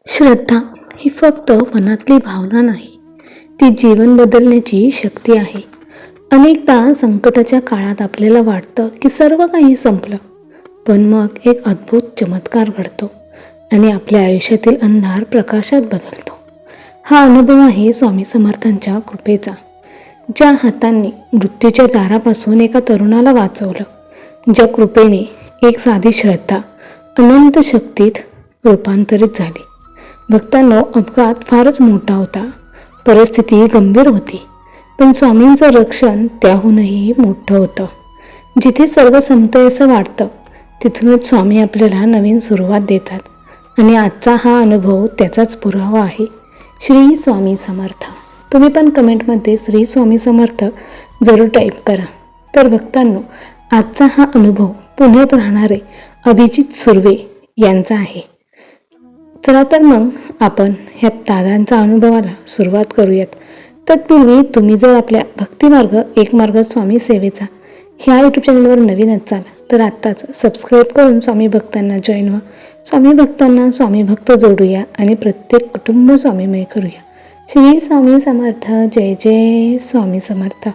श्रद्धा ही फक्त मनातली भावना नाही, ती जीवन बदलण्याची शक्ती आहे. अनेकदा संकटाच्या काळात आपल्याला वाटतं की सर्व काही संपलं, पण मग एक अद्भुत चमत्कार घडतो आणि आपल्या आयुष्यातील अंधार प्रकाशात बदलतो. हा अनुभव आहे स्वामी समर्थांच्या कृपेचा, ज्या हातांनी मृत्यूच्या दारापासून एका तरुणाला वाचवलं, ज्या कृपेने एक साधी श्रद्धा अनंत शक्तीत रूपांतरित झाली. भक्तांनो, अपघात फारच मोठा होता, परिस्थिती गंभीर होती, पण स्वामींचं रक्षण त्याहूनही मोठं होतं. जिथे सर्व संपतंय असं वाटतं, तिथूनच स्वामी आपल्याला नवीन सुरुवात देतात आणि आजचा हा अनुभव त्याचाच पुरावा आहे. श्री स्वामी समर्थ. तुम्ही पण कमेंटमध्ये श्री स्वामी समर्थ जरूर टाईप करा. तर भक्तांनो, आजचा हा अनुभव पुण्यात राहणारे अभिजित सुर्वे यांचा आहे. चला तर मग आपण ह्या दादांच्या अनुभवाला सुरुवात करूयात. तत्पूर्वी तुम्ही जर आपल्या भक्तिमार्ग एक मार्ग स्वामी सेवेचा ह्या यूट्यूब चॅनलवर नवीन असाल तर आत्ताच सबस्क्राईब करून स्वामी भक्तांना जॉईन व्हा. स्वामी भक्तांना स्वामी भक्त जोडूया आणि प्रत्येक कुटुंब स्वामीमय करूया. श्री स्वामी समर्थ. जय जय स्वामी समर्थ.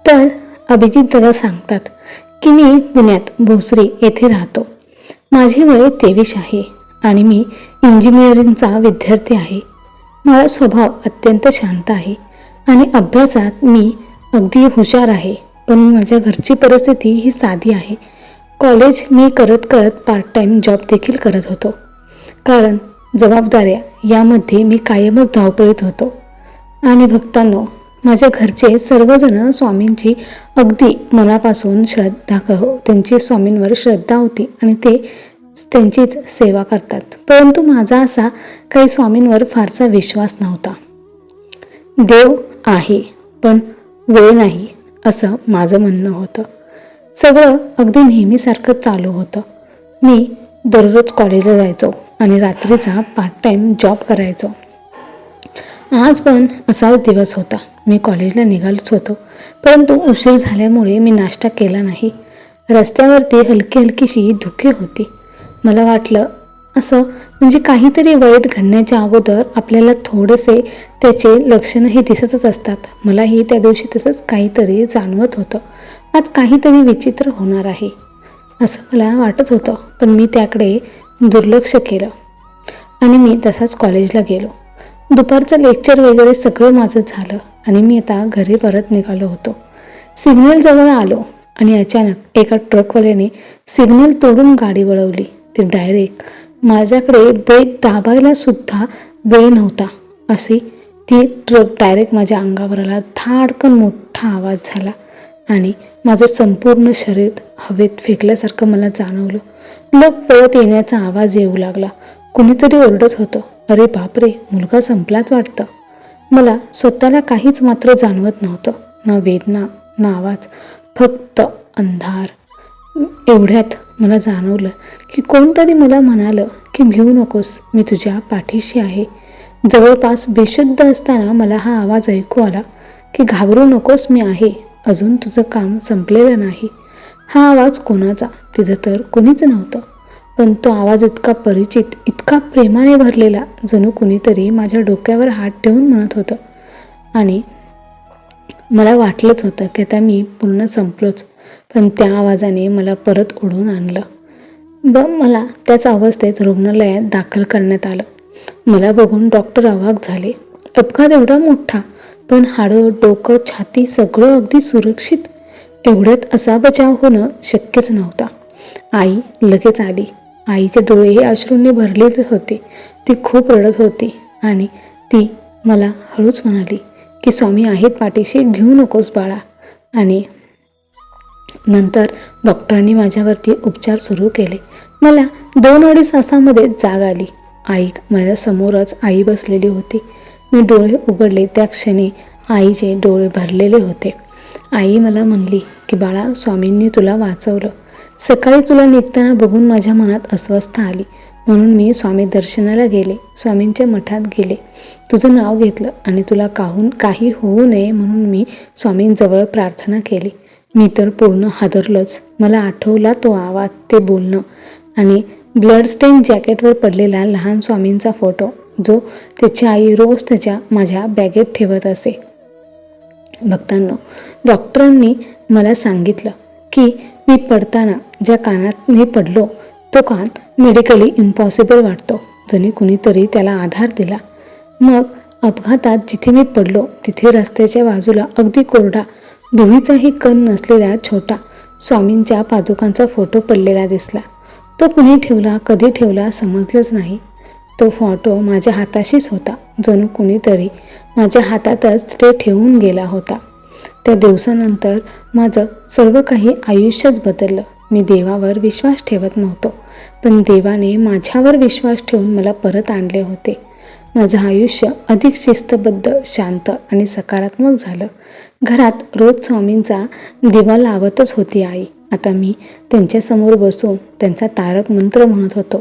तर अभिजित दादा सांगतात की मी पुण्यात भोसरी येथे राहतो. माझे वय 23 आहे आणि मी इंजिनिअरिंगचा विद्यार्थी आहे. माझा स्वभाव अत्यंत शांत आहे आणि अभ्यासात मी अगदी हुशार आहे, पण माझ्या घरची परिस्थिती ही साधी आहे. कॉलेज मी करत करत पार्ट टाईम जॉब देखील करत होतो, कारण जबाबदाऱ्या यामध्ये मी कायमच धावपळीत होतो. आणि भक्तांनो, माझ्या घरचे सर्वजण स्वामींची अगदी मनापासून त्यांची स्वामींवर श्रद्धा होती आणि ते त्यांचीच सेवा करतात. परंतु माझा असा काही स्वामींवर फारसा विश्वास नव्हता. देव आहे पण वेळ नाही, असं माझं म्हणणं होतं. सगळं अगदी नेहमीसारखं चालू होतं. मी दररोज कॉलेजला जायचो आणि रात्रीचा पार्ट टाईम जॉब करायचो. आज पण असाच दिवस होता. मी कॉलेजला निघालोच होतो, परंतु उशीर झाल्यामुळे मी नाश्ता केला नाही. रस्त्यावरती हलकीशी धुके होती. मला वाटलं असं म्हणजे काहीतरी वाईट घडण्याच्या अगोदर आपल्याला थोडेसे त्याचे लक्षणंही दिसतच असतात. मलाही त्या दिवशी तसंच काहीतरी जाणवत होतं. आज काहीतरी विचित्र होणार आहे असं मला वाटत होतं, पण मी त्याकडे दुर्लक्ष केलं आणि मी तसाच कॉलेजला गेलो. दुपारचं लेक्चर वगैरे सगळं माझं झालं आणि मी आता घरी परत निघालो होतो. सिग्नल जवळ आलो आणि अचानक एका ट्रकवाल्याने सिग्नल तोडून गाडी वळवली. ते डायरेक्ट माझ्याकडे ब्रेक दाबायला सुद्धा वेळ नव्हता अशी ती ट्रक डायरेक्ट माझ्या अंगावर आला. धाडकन मोठा आवाज झाला आणि माझं संपूर्ण शरीर हवेत फेकल्यासारखं मला जाणवलं. लोक पळत येण्याचा आवाज येऊ लागला. कुणीतरी ओरडत होतं. अरे बापरे, मुलगा संपलाच वाटतं. मला स्वतःला काहीच मात्र जाणवत नव्हतं, ना वेदना ना आवाज, फक्त अंधार. एवढ्यात मला जाणवलं की कोणतरी मला म्हणालं की भिवू नकोस, मी तुझ्या पाठीशी आहे. जवळपास बेशुद्ध असताना मला हा आवाज ऐकू आला की घाबरू नकोस, मी आहे, अजून तुझं काम संपलेलं नाही. हा आवाज कोणाचा? तिथं तर कोणीच नव्हतं, पण तो आवाज इतका परिचित, इतका प्रेमाने भरलेला, जणू कुणीतरी माझ्या डोक्यावर हात ठेवून म्हणत होतं. आणि मला वाटलंच होतं की आता मी पूर्ण संपलोच, पण त्या आवाजाने मला परत ओढून आणलं. मला त्याच अवस्थेत रुग्णालयात दाखल करण्यात आलं. मला बघून डॉक्टर अवाक झाले. अपघात एवढा मोठा, पण हाडं, डोकं, छाती सगळं अगदी सुरक्षित. एवढ्यात असा बचाव होणं शक्यच नव्हता. आई लगेच आली. आईचे डोळे हे अश्रूंनी भरलेले होते. ती खूप रडत होती आणि ती मला हळूच म्हणाली की स्वामी आहेत पाठीशी, घेऊ नकोस बाळा. आणि नंतर डॉक्टरांनी माझ्यावरती उपचार सुरू केले. मला 2-2.5 तासामध्ये जाग आली. आई माझ्या समोरच आई बसलेली होती. मी डोळे उघडले त्या क्षणी आईचे डोळे भरलेले होते. आई मला म्हणली की बाळा, स्वामींनी तुला वाचवलं. सकाळी तुला निघताना बघून माझ्या मनात अस्वस्थता आली, म्हणून मी स्वामी दर्शनाला गेले, स्वामींच्या मठात गेले, तुझं नाव घेतलं आणि तुला काही होऊ नये म्हणून मी स्वामींजवळ प्रार्थना केली. मी तर पूर्ण हादरलोच. मला आठवला तो आवाज, ते बोलणं आणि ब्लड स्टेन जॅकेटवर पडलेला लहान स्वामींचा फोटो, जो त्याची आई रोज माझ्या बॅगेत ठेवत असे. भक्तांनो, डॉक्टरांनी मला सांगितलं की मी पडताना ज्या कानात मी पडलो तो कान मेडिकली इम्पॉसिबल वाटतो, जणी कुणीतरी त्याला आधार दिला. मग अपघातात जिथे मी पडलो तिथे रस्त्याच्या बाजूला अगदी कोरडा, धुळीचाही कण नसलेला छोटा स्वामींच्या पादुकांचा फोटो पडलेला दिसला. तो कुणी ठेवला, कधी ठेवला समजलंच नाही. तो फोटो माझ्या हाताशीच होता, जणू कुणीतरी माझ्या हातातच ते ठेवून गेला होता. त्या दिवसानंतर माझं सर्व काही आयुष्यच बदललं. मी देवावर विश्वास ठेवत नव्हतो, पण देवाने माझ्यावर विश्वास ठेवून मला परत आणले होते. माझं आयुष्य अधिक शिस्तबद्ध, शांत आणि सकारात्मक झालं. घरात रोज स्वामींचा दिवा लावतच होती आई. आता मी त्यांच्यासमोर बसून त्यांचा तारक मंत्र म्हणत होतो.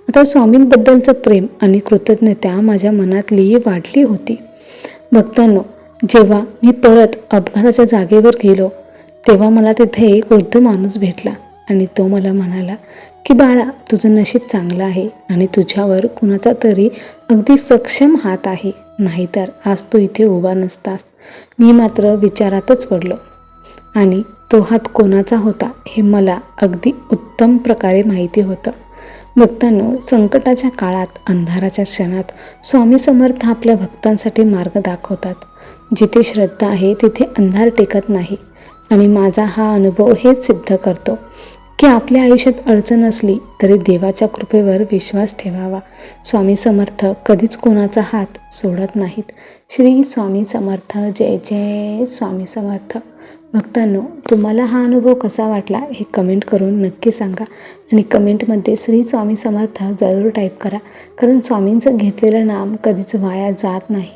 आता स्वामींबद्दलचं प्रेम आणि कृतज्ञता माझ्या मनातली वाढली होती. भक्तांनो, जेव्हा मी परत अपघाताच्या जागेवर गेलो तेव्हा मला तिथे एक वृद्ध माणूस भेटला आणि तो मला म्हणाला की बाळा, तुझं नशीब चांगलं आहे आणि तुझ्यावर कुणाचा तरी अगदी सक्षम हात आहे, नाहीतर आज तू इथे उभा नसतास. मी मात्र विचारातच पडलो आणि तो हात कोणाचा होता हे मला अगदी उत्तम प्रकारे माहिती होतं. भक्तांनो, संकटाच्या काळात, अंधाराच्या क्षणात स्वामी समर्थ आपल्या भक्तांसाठी मार्ग दाखवतात. जिथे श्रद्धा आहे तिथे अंधार टेकत नाही आणि माझा हा अनुभव हेच सिद्ध करतो की आपल्या आयुष्यात अडचण असली तरी देवाच्या कृपेवर विश्वास ठेवावा. स्वामी समर्थ कधीच कोणाचा हात सोडत नाहीत. श्री स्वामी समर्थ. जय जय स्वामी समर्थ. भक्तांनो, तुम्हाला हा अनुभव कसा वाटला हे कमेंट करून नक्की सांगा आणि कमेंटमध्ये श्री स्वामी समर्थ जरूर टाईप करा, कारण स्वामींचं घेतलेलं नाम कधीच वाया जात नाही.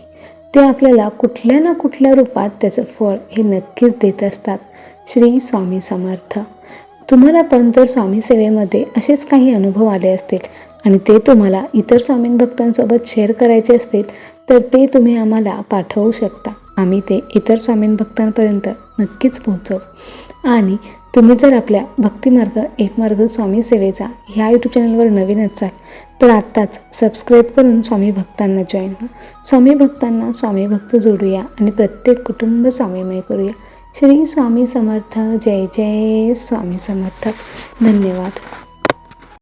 ते आपल्याला कुठल्या ना कुठल्या रूपात त्याचं फळ हे नक्कीच देत असतात. श्री स्वामी समर्थ. तुम्हाला पण जर स्वामी सेवेमध्ये असेच काही अनुभव आले असतील आणि ते तुम्हाला इतर स्वामी भक्तांसोबत शेअर करायचे असतील तर ते तुम्ही आम्हाला पाठवू शकता. आम्ही ते इतर स्वामी भक्तांपर्यंत नक्कीच पोहोचवू. आणि तुम्ही जर आपल्या भक्तिमार्ग एक मार्ग स्वामी सेवेचा ह्या यूट्यूब चॅनलवर नवीन असाल तर आत्ताच सबस्क्राईब करून स्वामी भक्तांना जॉईन व्हा. स्वामी भक्तांना स्वामी भक्त जोडूया आणि प्रत्येक कुटुंब स्वामीमय करूया. श्री स्वामी समर्थ. जय जय स्वामी समर्थ. धन्यवाद.